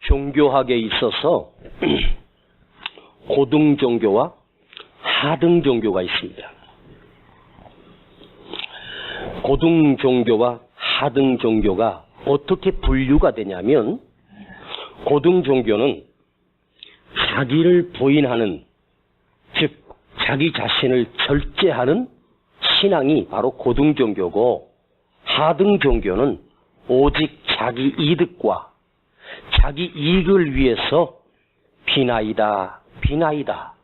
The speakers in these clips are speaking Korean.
종교학에 있어서 고등 종교와 하등 종교가 있습니다. 고등 종교와 하등 종교가 어떻게 분류가 되냐면, 고등 종교는 자기를 부인하는, 즉 자기 자신을 절제하는 신앙이 바로 고등 종교고, 하등 종교는 오직 자기 이득과 자기 이익을 위해서 비나이다, 비나이다.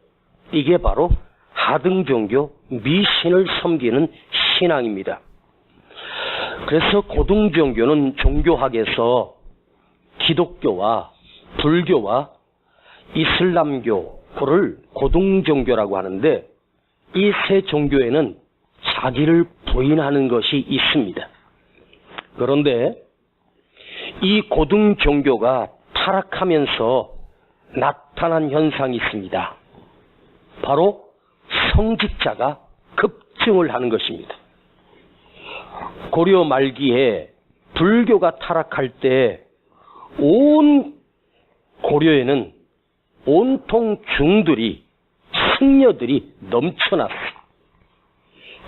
이게 바로 하등 종교, 미신을 섬기는 신앙입니다. 그래서 고등 종교는 종교학에서 기독교와 불교와 이슬람교를 고등 종교라고 하는데, 이 세 종교에는 자기를 부인하는 것이 있습니다. 그런데 이 고등 종교가 타락하면서 나타난 현상이 있습니다. 바로 성직자가 급증을 하는 것입니다. 고려 말기에 불교가 타락할 때 온 고려에는 온통 중들이, 승려들이 넘쳐났어요.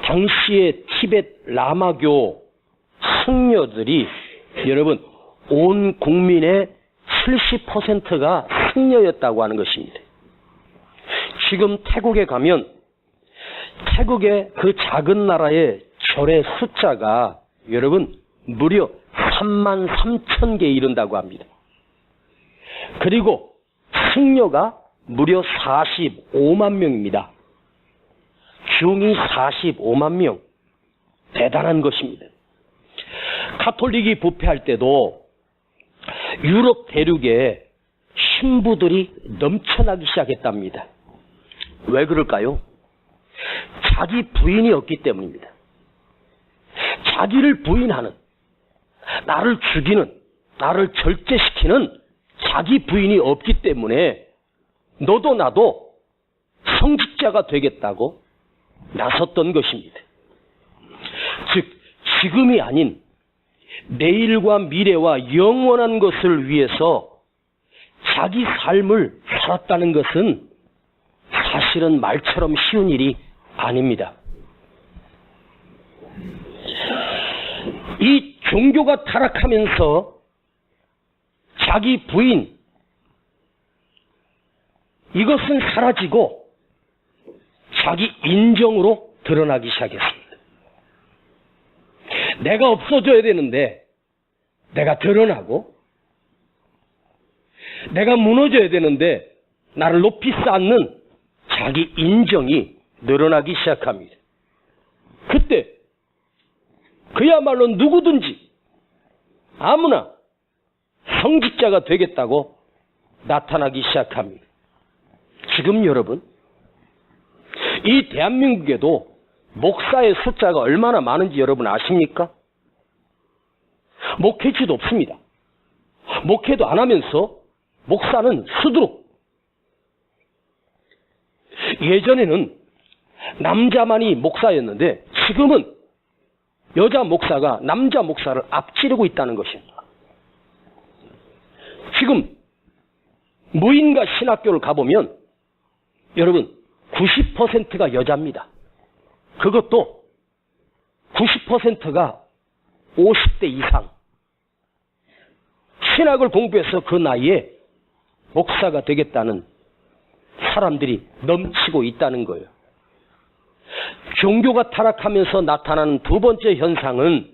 당시의 티벳 라마교 승려들이, 여러분, 온 국민의 70%가 승려였다고 하는 것입니다. 지금 태국에 가면 태국의 그 작은 나라의 절의 숫자가 여러분 무려 33,000개에 이른다고 합니다. 그리고 승려가 무려 45만 명입니다. 중이 45만 명. 대단한 것입니다. 가톨릭이 부패할 때도 유럽 대륙에 신부들이 넘쳐나기 시작했답니다. 왜 그럴까요? 자기 부인이 없기 때문입니다. 자기를 부인하는, 나를 죽이는, 나를 절제시키는 자기 부인이 없기 때문에 너도 나도 성직자가 되겠다고 나섰던 것입니다. 즉 지금이 아닌 내일과 미래와 영원한 것을 위해서 자기 삶을 살았다는 것은 사실은 말처럼 쉬운 일이 아닙니다. 이 종교가 타락하면서 자기 부인, 이것은 사라지고 자기 인정으로 드러나기 시작했습니다. 내가 없어져야 되는데 내가 드러나고, 내가 무너져야 되는데 나를 높이 쌓는 자기 인정이 늘어나기 시작합니다. 그때 그야말로 누구든지 아무나 성직자가 되겠다고 나타나기 시작합니다. 지금 여러분, 이 대한민국에도 목사의 숫자가 얼마나 많은지 여러분 아십니까? 목회지도 없습니다. 목회도 안 하면서 목사는 수두룩. 예전에는 남자만이 목사였는데 지금은 여자 목사가 남자 목사를 앞지르고 있다는 것입니다. 지금 무인가 신학교를 가보면 여러분 90%가 여자입니다. 그것도 90%가 50대 이상. 신학을 공부해서 그 나이에 목사가 되겠다는 사람들이 넘치고 있다는 거예요. 종교가 타락하면서 나타나는 두 번째 현상은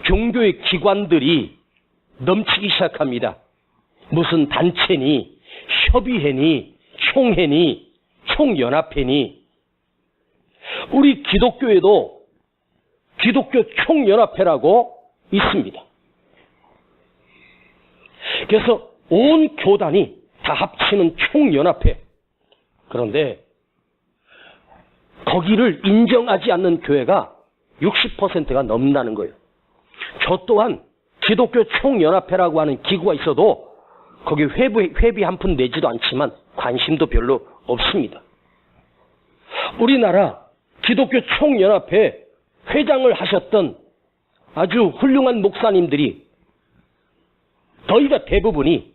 종교의 기관들이 넘치기 시작합니다. 무슨 단체니, 협의회니, 총회니, 총연합회니. 우리 기독교에도 기독교 총연합회라고 있습니다. 그래서 온 교단이 다 합치는 총연합회. 그런데 거기를 인정하지 않는 교회가 60%가 넘는다는 거예요. 저 또한 기독교 총연합회라고 하는 기구가 있어도 거기 회비 한 푼 내지도 않지만 관심도 별로 없습니다. 우리나라 기독교 총연합회 회장을 하셨던 아주 훌륭한 목사님들이 거의가 대부분이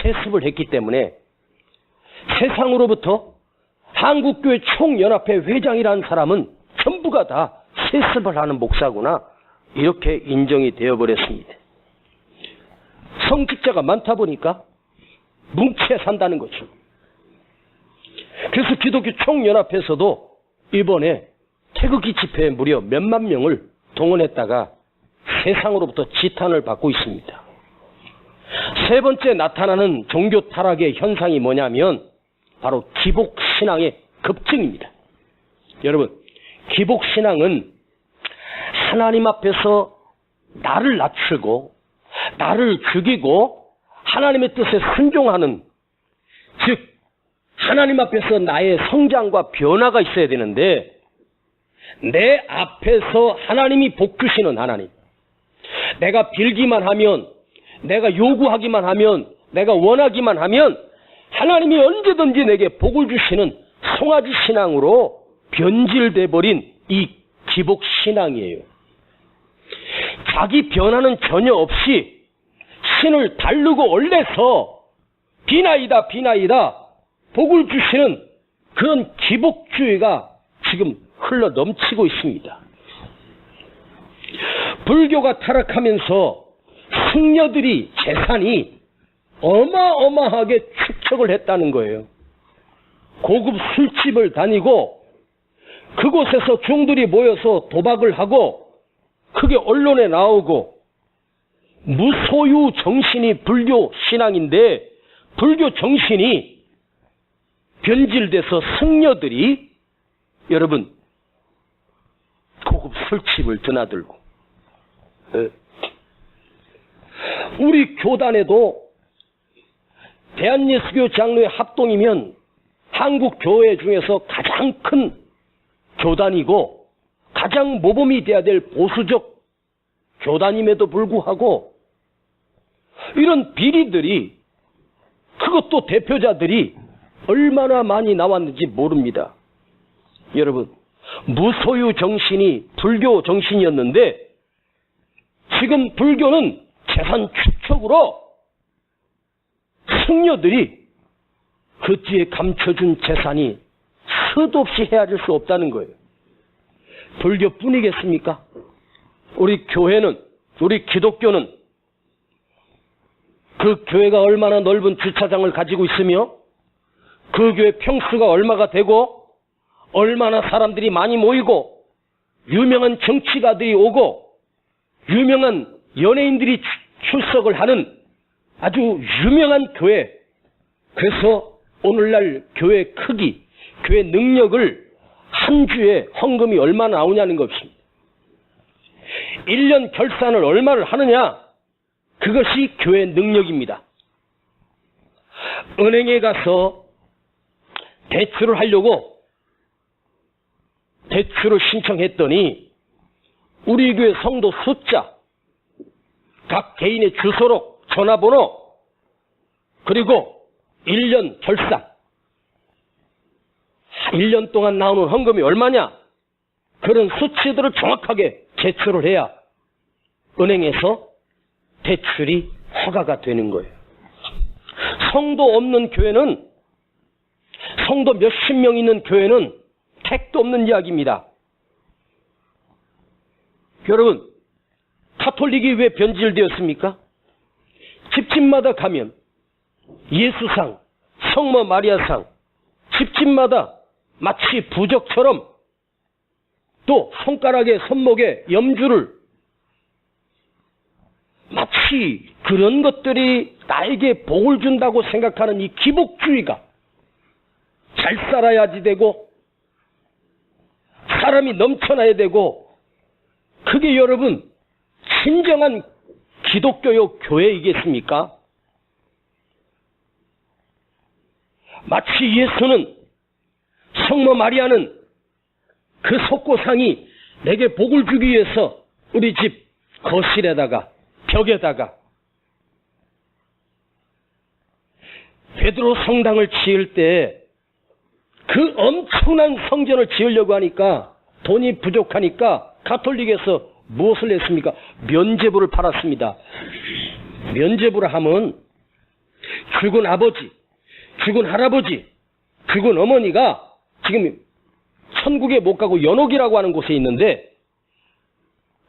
세습을 했기 때문에 세상으로부터 한국교회 총연합회 회장이라는 사람은 전부가 다 세습을 하는 목사구나, 이렇게 인정이 되어버렸습니다. 성직자가 많다 보니까 뭉쳐 산다는 거죠. 그래서 기독교 총연합회에서도 이번에 태극기 집회에 무려 몇만 명을 동원했다가 세상으로부터 지탄을 받고 있습니다. 세 번째 나타나는 종교 타락의 현상이 뭐냐면 바로 기복신앙의 급증입니다. 여러분, 기복신앙은 하나님 앞에서 나를 낮추고 나를 죽이고 하나님의 뜻에 순종하는, 즉 하나님 앞에서 나의 성장과 변화가 있어야 되는데 내 앞에서 하나님이 복 주시는 하나님, 내가 빌기만 하면, 내가 요구하기만 하면, 내가 원하기만 하면 하나님이 언제든지 내게 복을 주시는 송아지 신앙으로 변질돼 버린 이 기복 신앙이에요. 자기 변화는 전혀 없이 신을 다르고 올려서 비나이다 비나이다 복을 주시는 그런 기복주의가 지금 흘러 넘치고 있습니다. 불교가 타락하면서 승려들이 재산이 어마어마하게 축적을 했다는 거예요. 고급 술집을 다니고 그곳에서 종들이 모여서 도박을 하고 그게 언론에 나오고, 무소유 정신이 불교 신앙인데 불교 정신이 변질돼서 승려들이 여러분 고급 술집을 드나들고, 우리 교단에도 대한예수교 장로회 합동이면 한국 교회 중에서 가장 큰 교단이고 가장 모범이 돼야 될 보수적 교단임에도 불구하고 이런 비리들이, 그것도 대표자들이 얼마나 많이 나왔는지 모릅니다. 여러분, 무소유 정신이 불교 정신이었는데 지금 불교는 재산 축적으로 승려들이 그 뒤에 감춰준 재산이 수도 없이 헤아릴 수 없다는 거예요. 불교뿐이겠습니까? 우리 교회는, 우리 기독교는 그 교회가 얼마나 넓은 주차장을 가지고 있으며 그 교회 평수가 얼마가 되고 얼마나 사람들이 많이 모이고 유명한 정치가들이 오고 유명한 연예인들이 출석을 하는 아주 유명한 교회. 그래서 오늘날 교회 크기, 교회 능력을 한 주에 헌금이 얼마나 나오냐는 것입니다. 1년 결산을 얼마를 하느냐, 그것이 교회 능력입니다. 은행에 가서 대출을 하려고 대출을 신청했더니 우리 교회 성도 숫자, 각 개인의 주소록, 전화번호, 그리고 1년 결산, 1년 동안 나오는 헌금이 얼마냐, 그런 수치들을 정확하게 제출을 해야 은행에서 대출이 허가가 되는 거예요. 성도 없는 교회는, 성도 몇십 명 있는 교회는 택도 없는 이야기입니다. 여러분, 가톨릭이 왜 변질되었습니까? 집집마다 가면 예수상, 성모 마리아상, 집집마다 마치 부적처럼 또 손가락에 손목에 염주를, 마치 그런 것들이 나에게 복을 준다고 생각하는 이 기복주의가 잘 살아야지 되고 사람이 넘쳐나야 되고, 그게 여러분 진정한 기독교요 교회이겠습니까? 마치 예수는, 성모 마리아는 그 속고상이 내게 복을 주기 위해서 우리 집 거실에다가 벽에다가 베드로 성당을 지을 때 그 엄청난 성전을 지으려고 하니까 돈이 부족하니까 가톨릭에서 무엇을 했습니까? 면죄부를 팔았습니다. 면죄부를 하면 죽은 아버지, 죽은 할아버지, 죽은 어머니가 지금 천국에 못 가고 연옥이라고 하는 곳에 있는데,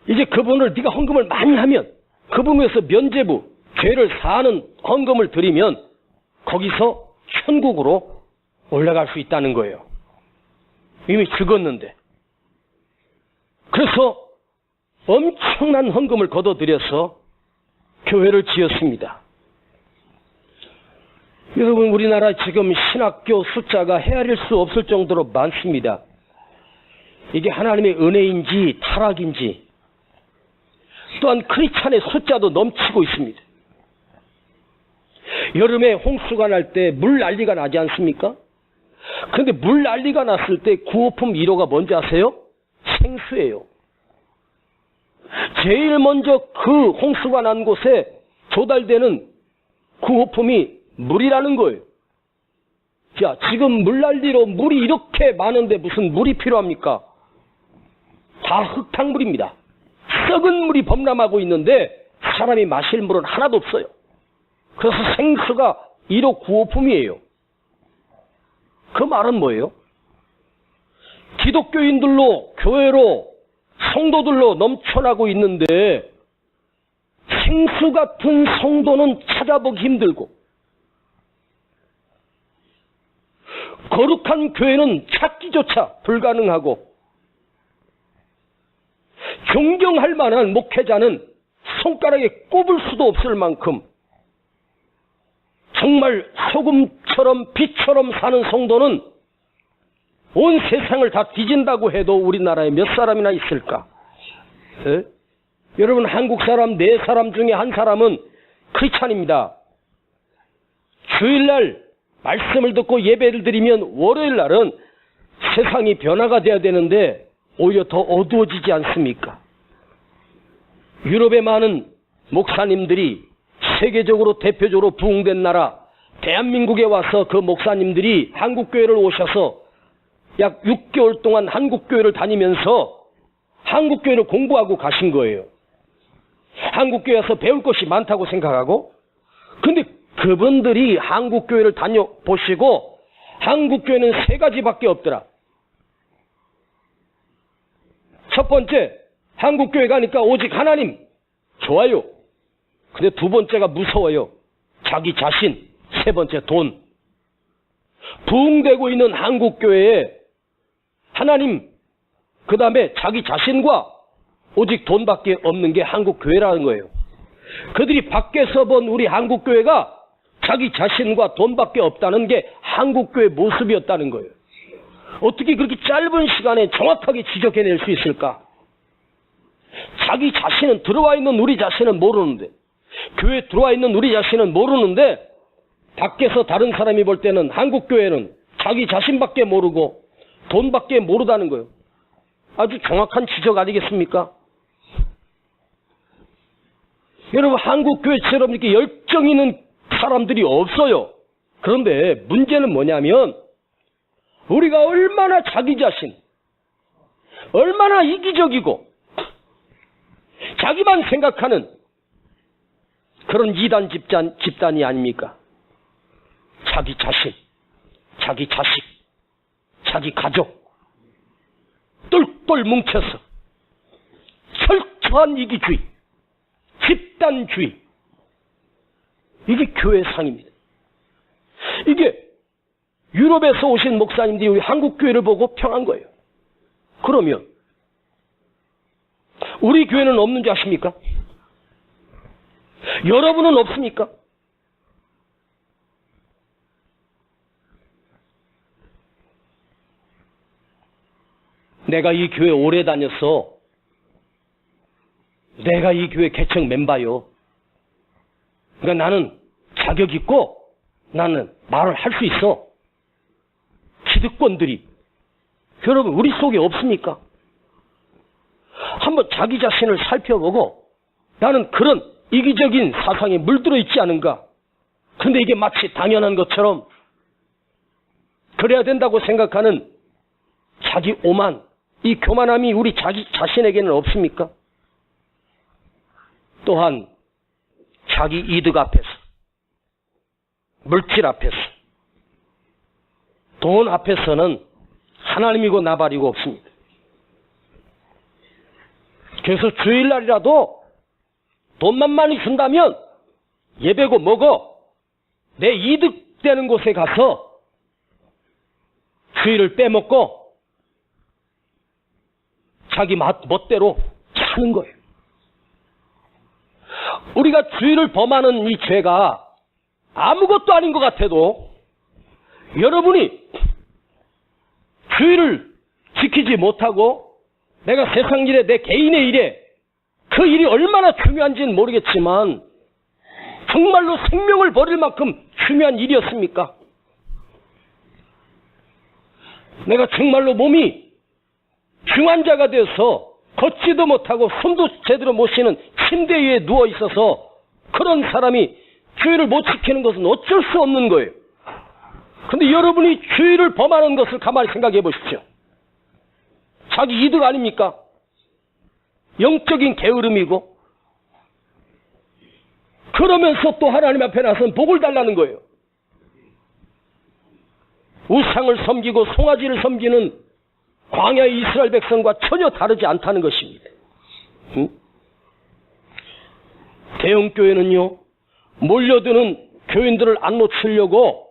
이제 그분을 네가 헌금을 많이 하면 그분을 위해서 면죄부, 죄를 사하는 헌금을 드리면 거기서 천국으로 올라갈 수 있다는 거예요. 이미 죽었는데. 그래서 엄청난 헌금을 걷어들여서 교회를 지었습니다. 여러분, 우리나라 지금 신학교 숫자가 헤아릴 수 없을 정도로 많습니다. 이게 하나님의 은혜인지 타락인지, 또한 크리스찬의 숫자도 넘치고 있습니다. 여름에 홍수가 날 때 물 난리가 나지 않습니까? 그런데 물 난리가 났을 때 구호품 1호가 뭔지 아세요? 생수예요. 제일 먼저 그 홍수가 난 곳에 조달되는 구호품이 물이라는 거예요. 자, 지금 물난리로 물이 이렇게 많은데 무슨 물이 필요합니까? 다 흙탕물입니다. 썩은 물이 범람하고 있는데 사람이 마실 물은 하나도 없어요. 그래서 생수가 1호 구호품이에요. 그 말은 뭐예요? 기독교인들로, 교회로, 성도들로 넘쳐나고 있는데 생수 같은 성도는 찾아보기 힘들고, 거룩한 교회는 찾기조차 불가능하고, 존경할 만한 목회자는 손가락에 꼽을 수도 없을 만큼 정말 소금처럼 빛처럼 사는 성도는 온 세상을 다 뒤진다고 해도 우리나라에 몇 사람이나 있을까? 에? 여러분, 한국 사람 4사람 중에 한 사람은 크리스찬입니다. 주일날 말씀을 듣고 예배를 드리면 월요일날은 세상이 변화가 돼야 되는데 오히려 더 어두워지지 않습니까? 유럽의 많은 목사님들이 세계적으로 대표적으로 부흥된 나라 대한민국에 와서 그 목사님들이 한국교회를 오셔서 약 6개월 동안 한국교회를 다니면서 한국교회를 공부하고 가신 거예요. 한국교회에서 배울 것이 많다고 생각하고, 근데 그분들이 한국교회를 다녀보시고 한국교회는 3가지밖에 없더라. 첫 번째, 한국교회 가니까 오직 하나님, 좋아요. 근데 2번째가 무서워요. 자기 자신. 3번째, 돈. 부흥되고 있는 한국교회에 하나님, 그 다음에 자기 자신과 오직 돈밖에 없는 게 한국교회라는 거예요. 그들이 밖에서 본 우리 한국교회가 자기 자신과 돈밖에 없다는 게 한국교회 모습이었다는 거예요. 어떻게 그렇게 짧은 시간에 정확하게 지적해낼 수 있을까? 자기 자신은, 들어와 있는 우리 자신은 모르는데, 교회에 들어와 있는 우리 자신은 모르는데, 밖에서 다른 사람이 볼 때는 한국교회는 자기 자신밖에 모르고 돈밖에 모르다는 거예요. 아주 정확한 지적 아니겠습니까? 여러분, 한국교회처럼 이렇게 열정 있는 사람들이 없어요. 그런데 문제는 뭐냐면 우리가 얼마나 자기 자신, 얼마나 이기적이고 자기만 생각하는 그런 이단 집단이 아닙니까? 자기 자신, 자기 자식, 자기 가족 똘똘 뭉쳐서 철저한 이기주의, 집단주의, 이게 교회상입니다. 이게 유럽에서 오신 목사님들이 우리 한국교회를 보고 평한 거예요. 그러면 우리 교회는 없는지 아십니까? 여러분은 없습니까? 내가 이 교회 오래 다녔어. 내가 이 교회 개척 멤버요. 그러니까 나는 자격 있고 나는 말을 할 수 있어. 기득권들이 여러분 우리 속에 없습니까? 한번 자기 자신을 살펴보고 나는 그런 이기적인 사상에 물들어 있지 않은가? 근데 이게 마치 당연한 것처럼 그래야 된다고 생각하는 자기 오만, 이 교만함이 우리 자기 자신에게는 없습니까? 또한 자기 이득 앞에서 물질 앞에서, 돈 앞에서는 하나님이고 나발이고 없습니다. 그래서 주일날이라도 돈만 많이 준다면 예배고 뭐고 내 이득 되는 곳에 가서 주일을 빼먹고 자기 멋대로 사는 거예요. 우리가 주일을 범하는 이 죄가 아무것도 아닌 것 같아도 여러분이 주일을 지키지 못하고 내가 세상 일에 내 개인의 일에 그 일이 얼마나 중요한지는 모르겠지만 정말로 생명을 버릴 만큼 중요한 일이었습니까? 내가 정말로 몸이 중환자가 되어서 걷지도 못하고 손도 제대로 못 쉬는 침대 위에 누워 있어서 그런 사람이 주일을 못 지키는 것은 어쩔 수 없는 거예요. 근데 여러분이 주일을 범하는 것을 가만히 생각해 보십시오. 자기 이득 아닙니까? 영적인 게으름이고, 그러면서 또 하나님 앞에 나서는 복을 달라는 거예요. 우상을 섬기고 송아지를 섬기는 광야의 이스라엘 백성과 전혀 다르지 않다는 것입니다. 대형교회는요, 몰려드는 교인들을 안 놓치려고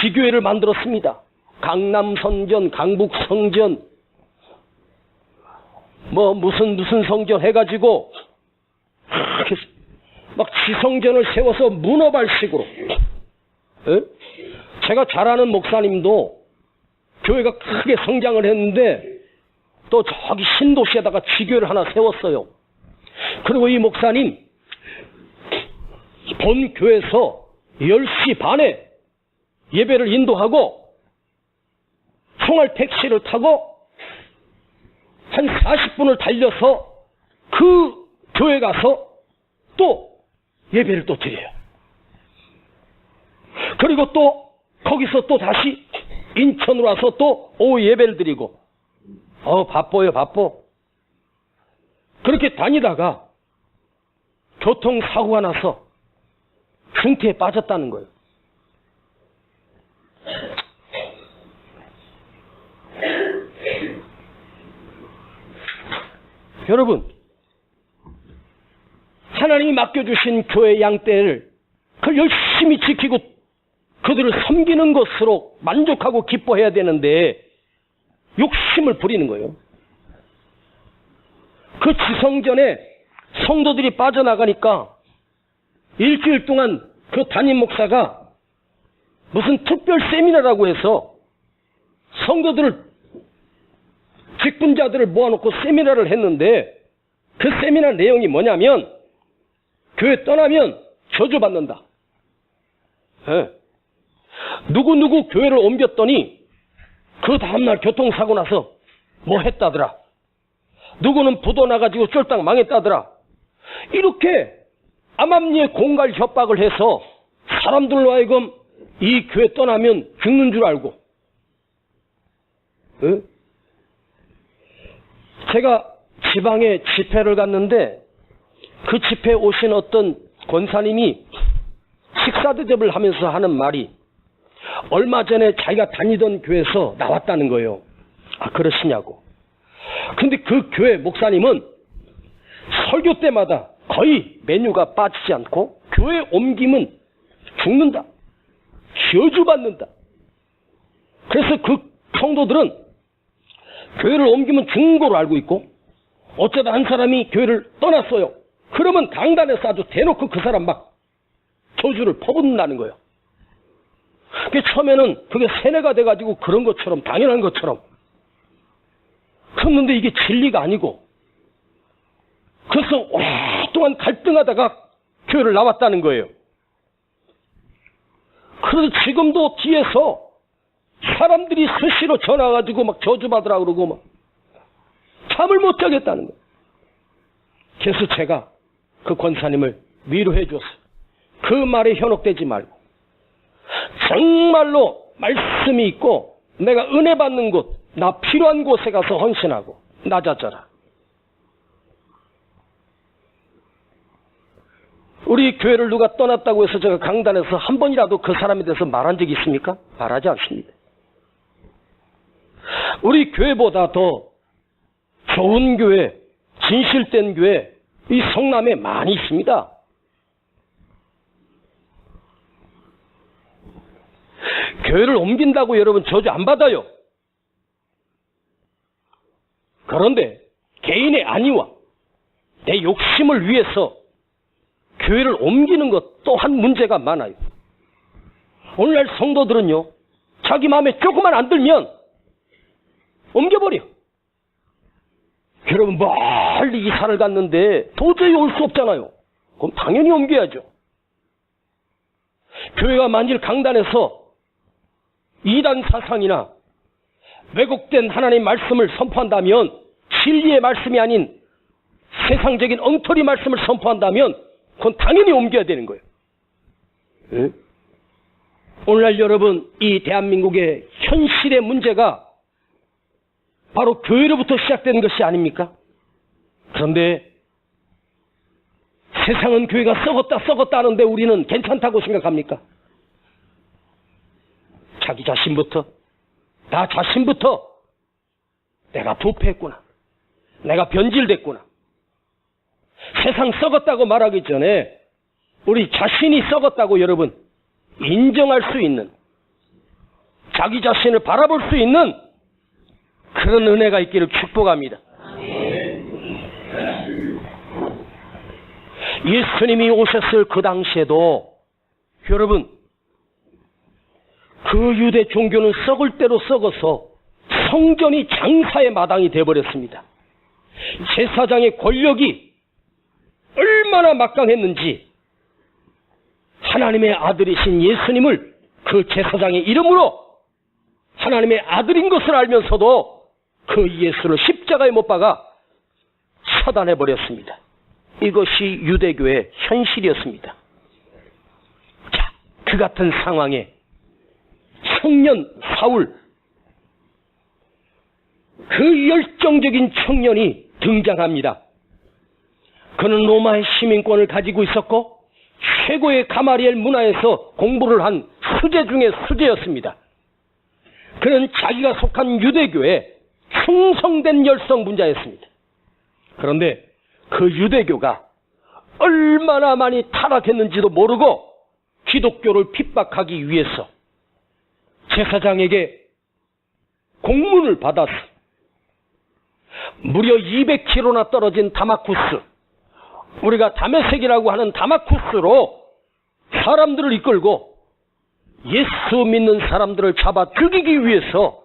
지교회를 만들었습니다. 강남성전, 강북성전, 무슨 성전 해가지고 막 지성전을 세워서 문어발식으로. 제가 잘 아는 목사님도 교회가 크게 성장을 했는데 또 저기 신도시에다가 지교회를 하나 세웠어요. 그리고 이 목사님 본 교회에서 10시 반에 예배를 인도하고 총알 택시를 타고 한 40분을 달려서 그 교회 가서 또 예배를 또 드려요. 그리고 또 거기서 또 다시 인천으로 와서 또 오후 예배를 드리고, 바빠요, 바빠. 그렇게 다니다가 교통사고가 나서 중태에 빠졌다는 거예요. 여러분, 하나님이 맡겨주신 교회 양떼를 그걸 열심히 지키고 그들을 섬기는 것으로 만족하고 기뻐해야 되는데 욕심을 부리는 거예요. 그 지성전에 성도들이 빠져나가니까 일주일 동안 그 담임 목사가 무슨 특별 세미나라고 해서 성도들을, 직분자들을 모아놓고 세미나를 했는데 그 세미나 내용이 뭐냐면 교회 떠나면 저주받는다. 누구 교회를 옮겼더니 그 다음날 교통사고 나서 뭐 했다더라. 누구는 부도 나가지고 쫄딱 망했다더라. 이렇게 암암리에 공갈 협박을 해서 사람들로 하여금 이 교회 떠나면 죽는 줄 알고. 제가 지방에 집회를 갔는데 그 집회에 오신 어떤 권사님이 식사 대접을 하면서 하는 말이 얼마 전에 자기가 다니던 교회에서 나왔다는 거예요. 아, 그러시냐고. 근데 그 교회 목사님은 설교 때마다 거의 메뉴가 빠지지 않고 교회 옮기면 죽는다, 저주받는다. 그래서 그 성도들은 교회를 옮기면 죽는 거로 알고 있고, 어쩌다 한 사람이 교회를 떠났어요. 그러면 강단에서 아주 대놓고 그 사람 막 저주를 퍼붓는다는 거예요. 그게 처음에는 그게 세뇌가 돼가지고 그런 것처럼, 당연한 것처럼. 그런데 이게 진리가 아니고, 그래서 오랫동안 갈등하다가 교회를 나왔다는 거예요. 그래서 지금도 뒤에서 사람들이 수시로 전화가지고 막 저주받으라 그러고 막 잠을 못 자겠다는 거예요. 그래서 제가 그 권사님을 위로해 줬어요. 그 말에 현혹되지 말고 정말로 말씀이 있고 내가 은혜 받는 곳, 나 필요한 곳에 가서 헌신하고 낮아져라. 우리 교회를 누가 떠났다고 해서 제가 강단에서 한 번이라도 그 사람에 대해서 말한 적이 있습니까? 말하지 않습니다. 우리 교회보다 더 좋은 교회, 진실된 교회, 이 성남에 많이 있습니다. 교회를 옮긴다고 여러분 저주 안 받아요. 그런데 개인의 안위와 내 욕심을 위해서 교회를 옮기는 것 또한 문제가 많아요. 오늘날 성도들은요, 자기 마음에 조금만 안 들면 옮겨버려. 여러분 멀리 이사를 갔는데 도저히 올 수 없잖아요. 그럼 당연히 옮겨야죠. 교회가 만일 강단에서 이단 사상이나 왜곡된 하나님의 말씀을 선포한다면, 진리의 말씀이 아닌 세상적인 엉터리 말씀을 선포한다면 그건 당연히 옮겨야 되는 거예요. 네? 오늘날 여러분, 이 대한민국의 현실의 문제가 바로 교회로부터 시작되는 것이 아닙니까? 그런데 세상은 교회가 썩었다 하는데 우리는 괜찮다고 생각합니까? 자기 자신부터, 나 자신부터 내가 부패했구나, 내가 변질됐구나. 세상 썩었다고 말하기 전에 우리 자신이 썩었다고 여러분 인정할 수 있는, 자기 자신을 바라볼 수 있는 그런 은혜가 있기를 축복합니다. 예수님이 오셨을 그 당시에도 여러분, 그 유대 종교는 썩을 대로 썩어서 성전이 장사의 마당이 되어버렸습니다. 제사장의 권력이 얼마나 막강했는지 하나님의 아들이신 예수님을 그 제사장의 이름으로 하나님의 아들인 것을 알면서도 그 예수를 십자가에 못 박아 처단해버렸습니다. 이것이 유대교의 현실이었습니다. 자, 그 같은 상황에 청년 사울, 그 열정적인 청년이 등장합니다. 그는 로마의 시민권을 가지고 있었고 최고의 가마리엘 문화에서 공부를 한 수재 중의 수재였습니다. 그는 자기가 속한 유대교에 충성된 열성분자였습니다. 그런데 그 유대교가 얼마나 많이 타락했는지도 모르고 기독교를 핍박하기 위해서 제사장에게 공문을 받아서 무려 200km나 떨어진 다마쿠스, 우리가 다메섹이라고 하는 다마쿠스로 사람들을 이끌고 예수 믿는 사람들을 잡아 죽이기 위해서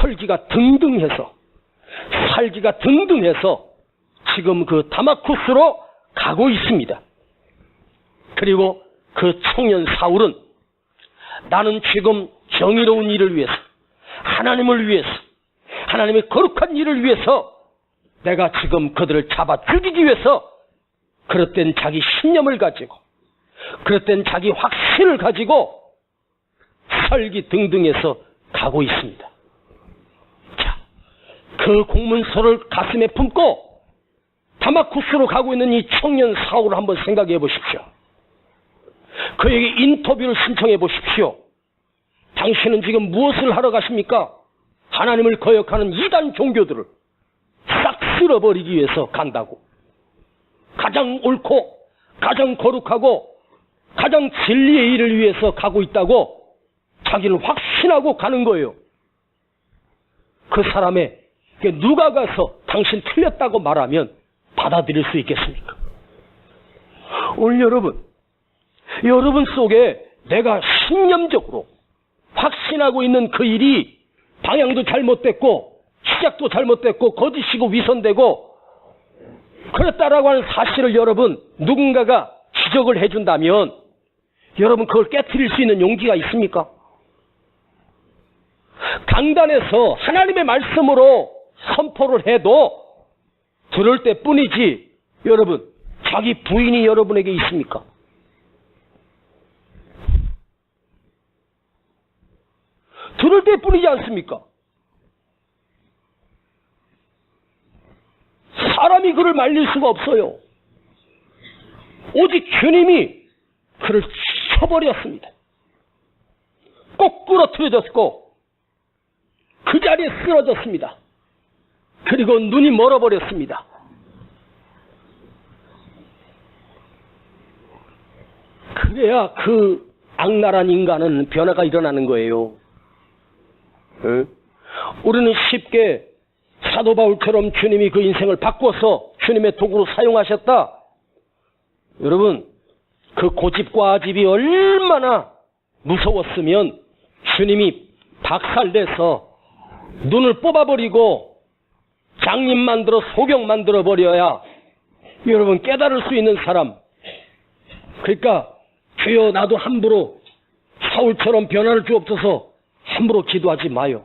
혈기가 등등해서, 살기가 등등해서 지금 그 다마쿠스로 가고 있습니다. 그리고 그 청년 사울은 나는 지금 정의로운 일을 위해서, 하나님을 위해서, 하나님의 거룩한 일을 위해서 내가 지금 그들을 잡아 죽이기 위해서 그릇된 자기 신념을 가지고, 그릇된 자기 확신을 가지고 설기 등등해서 가고 있습니다. 자, 그 공문서를 가슴에 품고 다마쿠스로 가고 있는 이 청년 사울을 한번 생각해 보십시오. 그에게 인터뷰를 신청해 보십시오. 당신은 지금 무엇을 하러 가십니까? 하나님을 거역하는 이단 종교들을 싹 쓸어버리기 위해서 간다고. 가장 옳고 가장 거룩하고 가장 진리의 일을 위해서 가고 있다고 자기를 확신하고 가는 거예요. 그 사람의 누가 가서 당신 틀렸다고 말하면 받아들일 수 있겠습니까? 오늘 여러분 속에 내가 신념적으로 확신하고 있는 그 일이 방향도 잘못됐고 시작도 잘못됐고 거짓이고 위선되고 그렇다라고 하는 사실을 여러분 누군가가 지적을 해준다면 여러분 그걸 깨트릴 수 있는 용기가 있습니까? 강단에서 하나님의 말씀으로 선포를 해도 들을 때뿐이지 여러분 자기 부인이 여러분에게 있습니까? 들을 때뿐이지 않습니까? 사람이 그를 말릴 수가 없어요. 오직 주님이 그를 쳐버렸습니다. 거꾸로 틀어졌고 그 자리에 쓰러졌습니다. 그리고 눈이 멀어버렸습니다. 그래야 그 악랄한 인간은 변화가 일어나는 거예요. 응? 우리는 쉽게 사도 바울처럼 주님이 그 인생을 바꿔서 주님의 도구로 사용하셨다. 여러분, 그 고집과 아집이 얼마나 무서웠으면 주님이 박살내서 눈을 뽑아버리고 장님 만들어 소경 만들어 버려야 여러분 깨달을 수 있는 사람. 그러니까 주여 나도 함부로 사울처럼 변화를 주옵소서 함부로 기도하지 마요.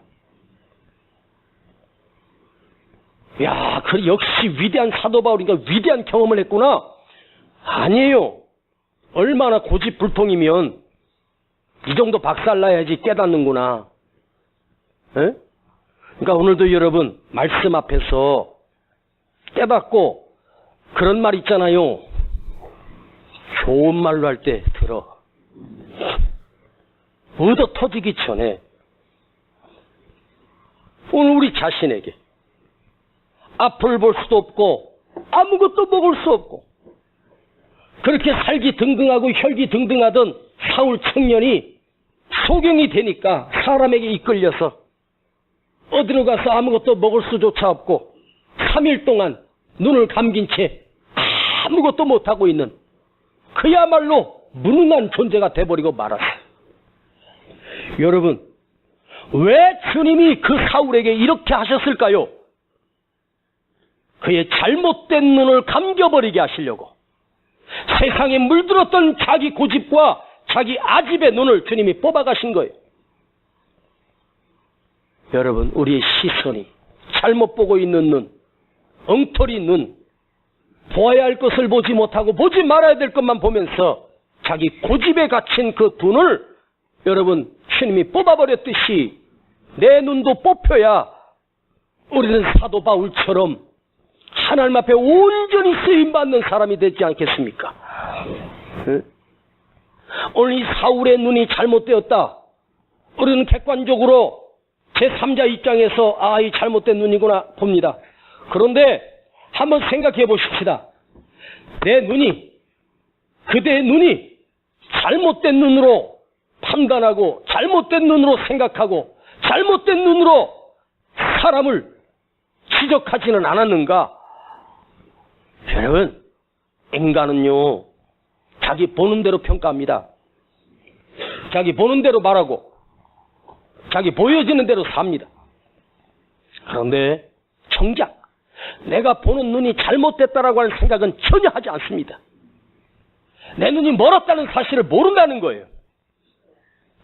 야, 그 역시 위대한 사도 바울이니까 위대한 경험을 했구나. 아니에요. 얼마나 고집불통이면 이 정도 박살나야지 깨닫는구나. 에? 그러니까 오늘도 여러분 말씀 앞에서 깨닫고 그런 말 있잖아요. 좋은 말로 할 때 들어. 얻어 터지기 전에 오늘 우리 자신에게 앞을 볼 수도 없고 아무것도 먹을 수 없고 그렇게 살기 등등하고 혈기 등등하던 사울 청년이 소경이 되니까 사람에게 이끌려서 어디로 가서 아무것도 먹을 수조차 없고 3일 동안 눈을 감긴 채 아무것도 못하고 있는 그야말로 무능한 존재가 돼버리고 말았어요. 여러분, 왜 주님이 그 사울에게 이렇게 하셨을까요? 그의 잘못된 눈을 감겨버리게 하시려고. 세상에 물들었던 자기 고집과 자기 아집의 눈을 주님이 뽑아가신 거예요. 여러분, 우리의 시선이 잘못 보고 있는 눈, 엉터리 눈, 보아야 할 것을 보지 못하고 보지 말아야 될 것만 보면서 자기 고집에 갇힌 그 눈을 여러분 주님이 뽑아버렸듯이 내 눈도 뽑혀야 우리는 사도 바울처럼 하나님 앞에 온전히 쓰임받는 사람이 되지 않겠습니까? 오늘 이 사울의 눈이 잘못되었다. 우리는 객관적으로 제3자 입장에서 이 잘못된 눈이구나 봅니다. 그런데 한번 생각해 보십시다. 내 눈이, 그대의 눈이 잘못된 눈으로 판단하고 잘못된 눈으로 생각하고 잘못된 눈으로 사람을 지적하지는 않았는가? 여러분, 인간은요 자기 보는 대로 평가합니다. 자기 보는 대로 말하고 자기 보여지는 대로 삽니다. 그런데 정작 내가 보는 눈이 잘못됐다라고 하는 생각은 전혀 하지 않습니다. 내 눈이 멀었다는 사실을 모른다는 거예요.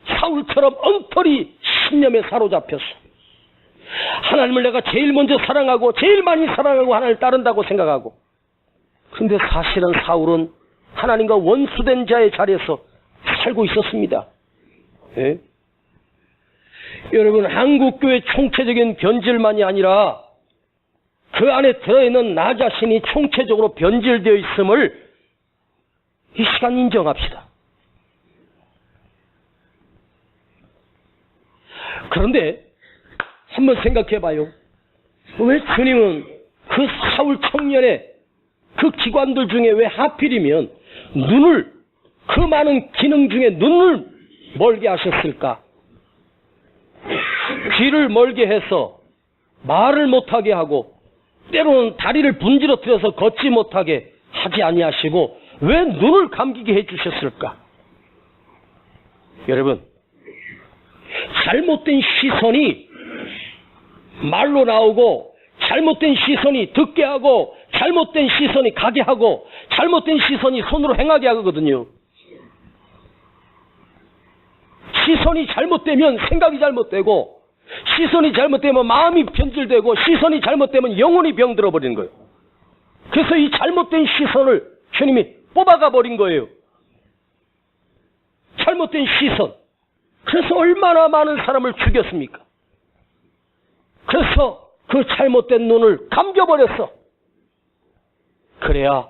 사울처럼 엉터리 신념에 사로잡혔어. 하나님을 내가 제일 먼저 사랑하고 제일 많이 사랑하고 하나님을 따른다고 생각하고, 근데 사실은 사울은 하나님과 원수된 자의 자리에서 살고 있었습니다. 예? 여러분, 한국교회 총체적인 변질만이 아니라 그 안에 들어있는 나 자신이 총체적으로 변질되어 있음을 이 시간 인정합시다. 그런데 한번 생각해봐요. 왜 주님은 그 사울 청년의 그 기관들 중에 왜 하필이면 눈을, 그 많은 기능 중에 눈을 멀게 하셨을까? 귀를 멀게 해서 말을 못하게 하고 때로는 다리를 분지러뜨려서 걷지 못하게 하지 아니하시고 왜 눈을 감기게 해주셨을까? 여러분, 잘못된 시선이 말로 나오고 잘못된 시선이 듣게 하고 잘못된 시선이 가게 하고 잘못된 시선이 손으로 행하게 하거든요. 시선이 잘못되면 생각이 잘못되고 시선이 잘못되면 마음이 변질되고 시선이 잘못되면 영혼이 병들어 버리는 거예요. 그래서 이 잘못된 시선을 주님이 뽑아가 버린 거예요. 잘못된 시선. 그래서 얼마나 많은 사람을 죽였습니까? 그래서 그 잘못된 눈을 감겨버렸어. 그래야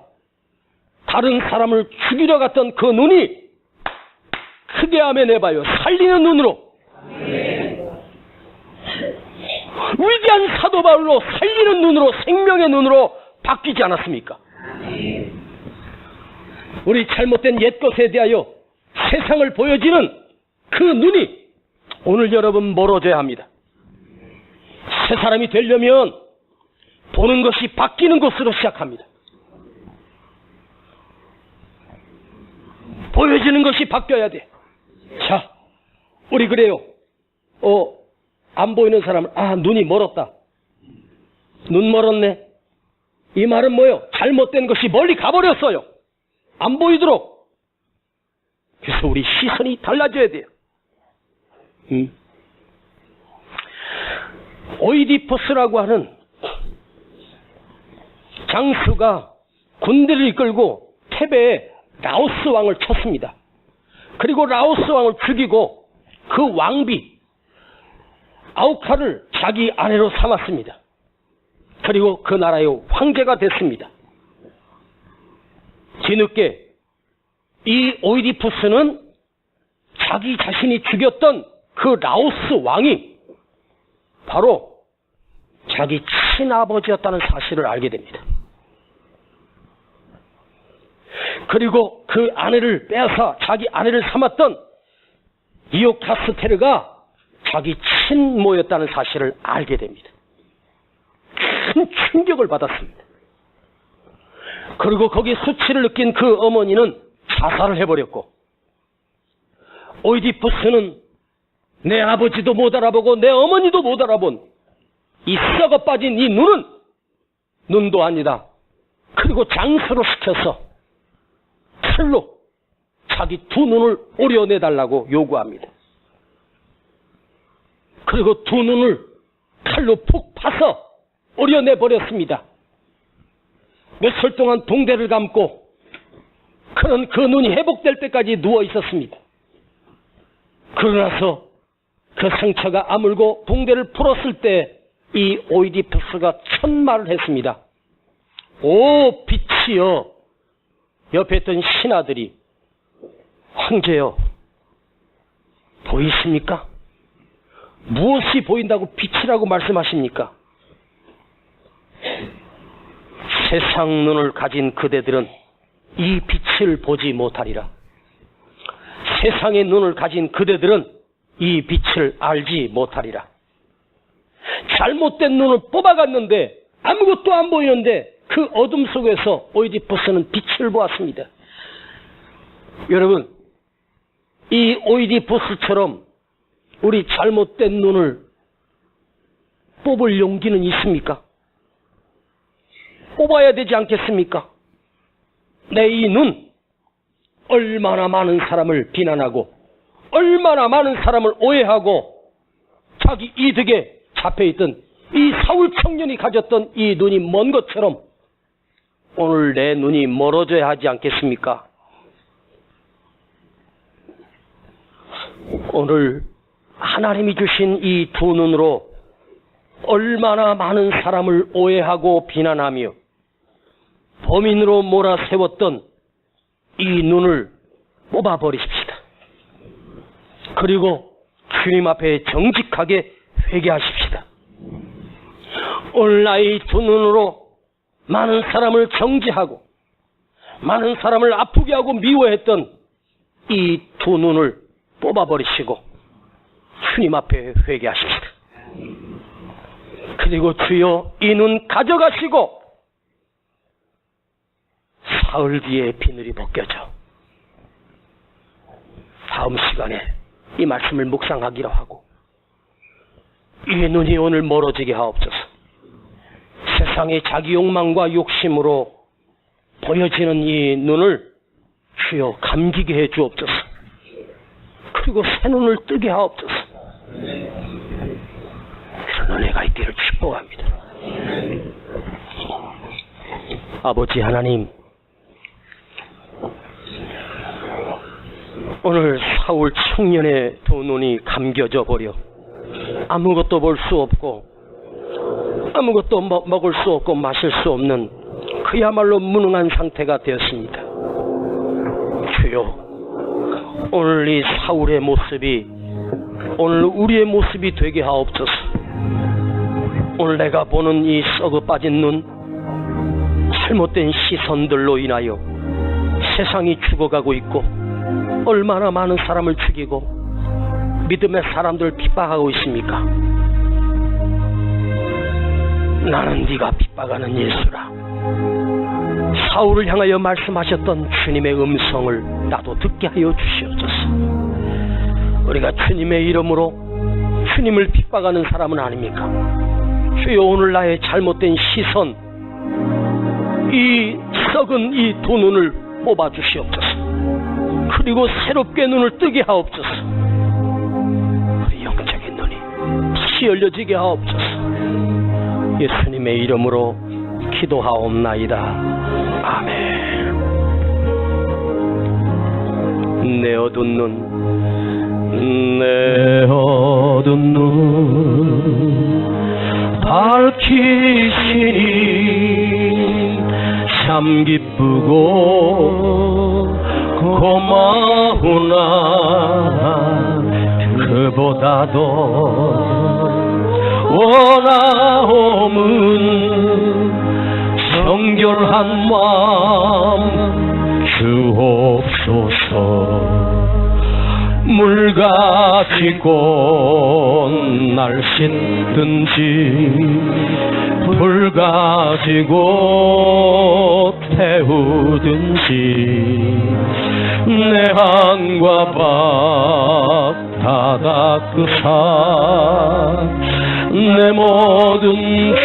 다른 사람을 죽이려 갔던 그 눈이 크게 아멘 해봐요. 살리는 눈으로. 위대한 사도 바울로 살리는 눈으로, 생명의 눈으로 바뀌지 않았습니까? 우리 잘못된 옛것에 대하여 세상을 보여지는 그 눈이 오늘 여러분 멀어져야 합니다. 새 사람이 되려면 보는 것이 바뀌는 것으로 시작합니다. 보여지는 것이 바뀌어야 돼. 자, 우리 그래요. 안 보이는 사람은 눈이 멀었다. 눈 멀었네. 이 말은 뭐요? 잘못된 것이 멀리 가버렸어요. 안 보이도록. 그래서 우리 시선이 달라져야 돼요. 오이디푸스라고 하는 장수가 군대를 이끌고 테베에 라오스 왕을 쳤습니다. 그리고 라오스 왕을 죽이고 그 왕비 아우카를 자기 아내로 삼았습니다. 그리고 그 나라의 황제가 됐습니다. 뒤늦게 이 오이디푸스는 자기 자신이 죽였던 그 라오스 왕이 바로 자기 친아버지였다는 사실을 알게 됩니다. 그리고 그 아내를 빼앗아 자기 아내를 삼았던 이오카스테르가 자기 친모였다는 사실을 알게 됩니다. 큰 충격을 받았습니다. 그리고 거기에 수치를 느낀 그 어머니는 자살을 해버렸고, 오이디푸스는 내 아버지도 못 알아보고 내 어머니도 못 알아본 이 썩어 빠진 이 눈은 눈도 아니다. 그리고 장수로 시켜서 칼로 자기 두 눈을 오려내달라고 요구합니다. 그리고 두 눈을 칼로 푹 파서 오려내버렸습니다. 몇설 동안 붕대를 감고 그는 그 눈이 회복될 때까지 누워 있었습니다. 그러나서 그 상처가 아물고 붕대를 풀었을 때 이 오이디푸스가 첫말을 했습니다. 오 빛이여. 옆에 있던 신하들이 황제여 보이십니까? 무엇이 보인다고 빛이라고 말씀하십니까? 세상 눈을 가진 그대들은 이 빛을 보지 못하리라. 세상의 눈을 가진 그대들은 이 빛을 알지 못하리라. 잘못된 눈을 뽑아갔는데 아무것도 안 보이는데 그 어둠 속에서 오이디푸스는 빛을 보았습니다. 여러분, 이 오이디푸스처럼 우리 잘못된 눈을 뽑을 용기는 있습니까? 뽑아야 되지 않겠습니까? 내 이 눈, 얼마나 많은 사람을 비난하고 얼마나 많은 사람을 오해하고 자기 이득에 잡혀있던 이 사울 청년이 가졌던 이 눈이 먼 것처럼 오늘 내 눈이 멀어져야 하지 않겠습니까? 오늘 하나님이 주신 이 두 눈으로 얼마나 많은 사람을 오해하고 비난하며 범인으로 몰아세웠던 이 눈을 뽑아버리십시다. 그리고 주님 앞에 정직하게 회개하십시다. 오늘 나의 두 눈으로 많은 사람을 정죄하고 많은 사람을 아프게 하고 미워했던 이 두 눈을 뽑아버리시고 주님 앞에 회개하십시다. 그리고 주여 이 눈 가져가시고 사흘 뒤에 비늘이 벗겨져 다음 시간에 이 말씀을 묵상하기로 하고 이 눈이 오늘 멀어지게 하옵소서. 세상의 자기 욕망과 욕심으로 보여지는 이 눈을 주여 감기게 해 주옵소서. 그리고 새 눈을 뜨게 하옵소서. 그런 은혜가 있기를 축복합니다. 아버지 하나님, 오늘 사울 청년의 두 눈이 감겨져 버려 아무것도 볼 수 없고 아무것도 먹을 수 없고 마실 수 없는 그야말로 무능한 상태가 되었습니다. 주여, 오늘 이 사울의 모습이 오늘 우리의 모습이 되게 하옵소서. 오늘 내가 보는 이 썩어 빠진 눈, 잘못된 시선들로 인하여 세상이 죽어가고 있고 얼마나 많은 사람을 죽이고 믿음의 사람들을 핍박하고 있습니까? 나는 네가 핍박하는 예수라. 사울을 향하여 말씀하셨던 주님의 음성을 나도 듣게 하여 주시옵소서. 우리가 주님의 이름으로 주님을 핍박하는 사람은 아닙니까? 주여, 오늘 나의 잘못된 시선, 이 썩은 이 두 눈을 뽑아 주시옵소서. 그리고 새롭게 눈을 뜨게 하옵소서. 우리 영적인 눈이 다시 열려지게 하옵소서. 예수님의 이름으로 기도하옵나이다. 아멘. 내 어두운 눈, 내 어두운 눈 밝히시니 참 기쁘고 고마우나 그보다도 원하옵은 정결한 마음 주옵소서. 물 가지고 날 씻든지 불 가지고 태우든지 내 안과 밖 다 닦으사 내 모든 죄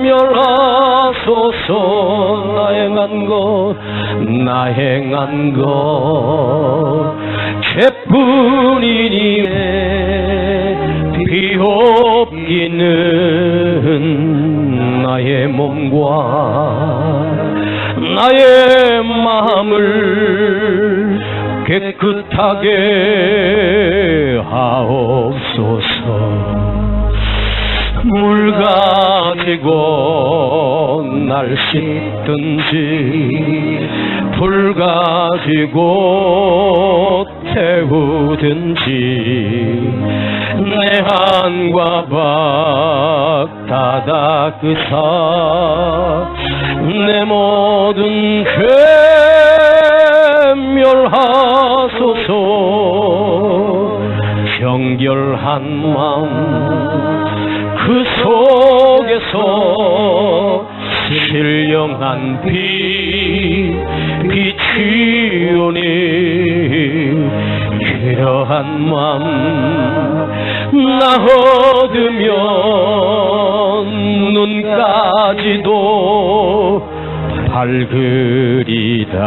멸하소서. 나 행한 것 죄뿐이니 비옵기는 나의 몸과 나의 마음을 깨끗하게 하옵소서. 물 가지고 날 씻든지 불 가지고 태우든지 내 안과 밖 다 닦으사 내 모든 죄 멸하소서. 정결한 마음 그 속에서 신령한 비치오니 그러한 마음 나 얻으면 눈까지도 밝으리다.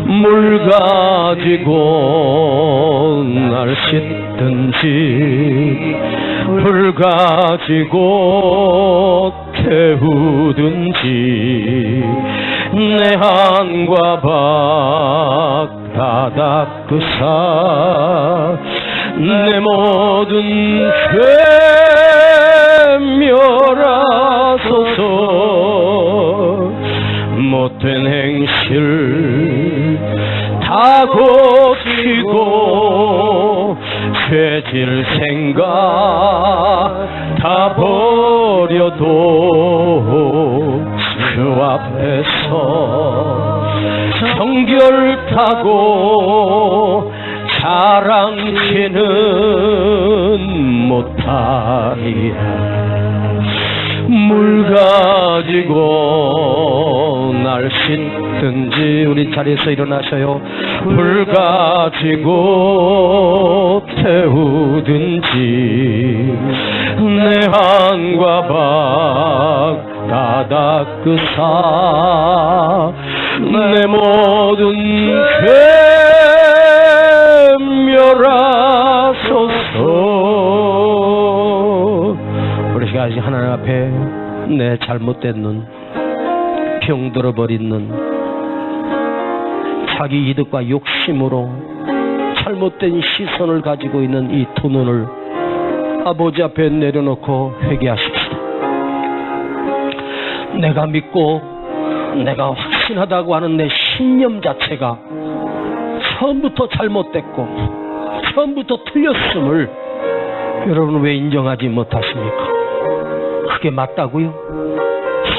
물 가지고 날 씻든지 불 가지고 태우든지 내 안과 밖 다 닦으사 내 모든 죄 멸하소서. 못된 행실 다 고치고 죄질 생각 다 버려도 주 앞에서 정결타고 자랑치는 못하리라. 물 가지고 날 씻든지 우리 자리에서 일어나셔요. 불 가지고 태우든지 내 안과 밖 다 닦으사 내 모든 죄 멸하소서. 우리 시간 하나님 앞에 내 잘못된 눈, 병들어버린 눈, 자기 이득과 욕심으로 잘못된 시선을 가지고 있는 이 두 눈을 아버지 앞에 내려놓고 회개하십시다. 내가 믿고 내가 헌신하다고 하는 내 신념 자체가 처음부터 잘못됐고 처음부터 틀렸음을 여러분 왜 인정하지 못하십니까? 그게 맞다고요?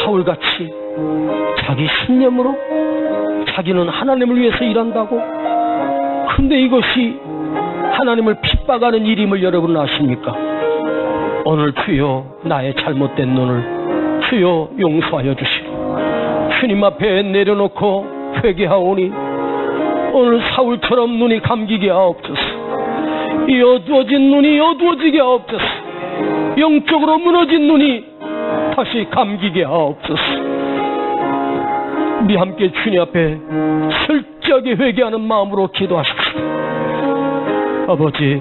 사울같이 자기 신념으로 자기는 하나님을 위해서 일한다고? 근데 이것이 하나님을 핍박하는 일임을 여러분 아십니까? 오늘 주여 나의 잘못된 눈을 주여 용서하여 주시고 주님 앞에 내려놓고 회개하오니 오늘 사울처럼 눈이 감기게 하옵소서. 이 어두워진 눈이 어두워지게 하옵소서. 영적으로 무너진 눈이 다시 감기게 하옵소서. 우리 함께 주님 앞에 철저하게 회개하는 마음으로 기도하십시오. 아버지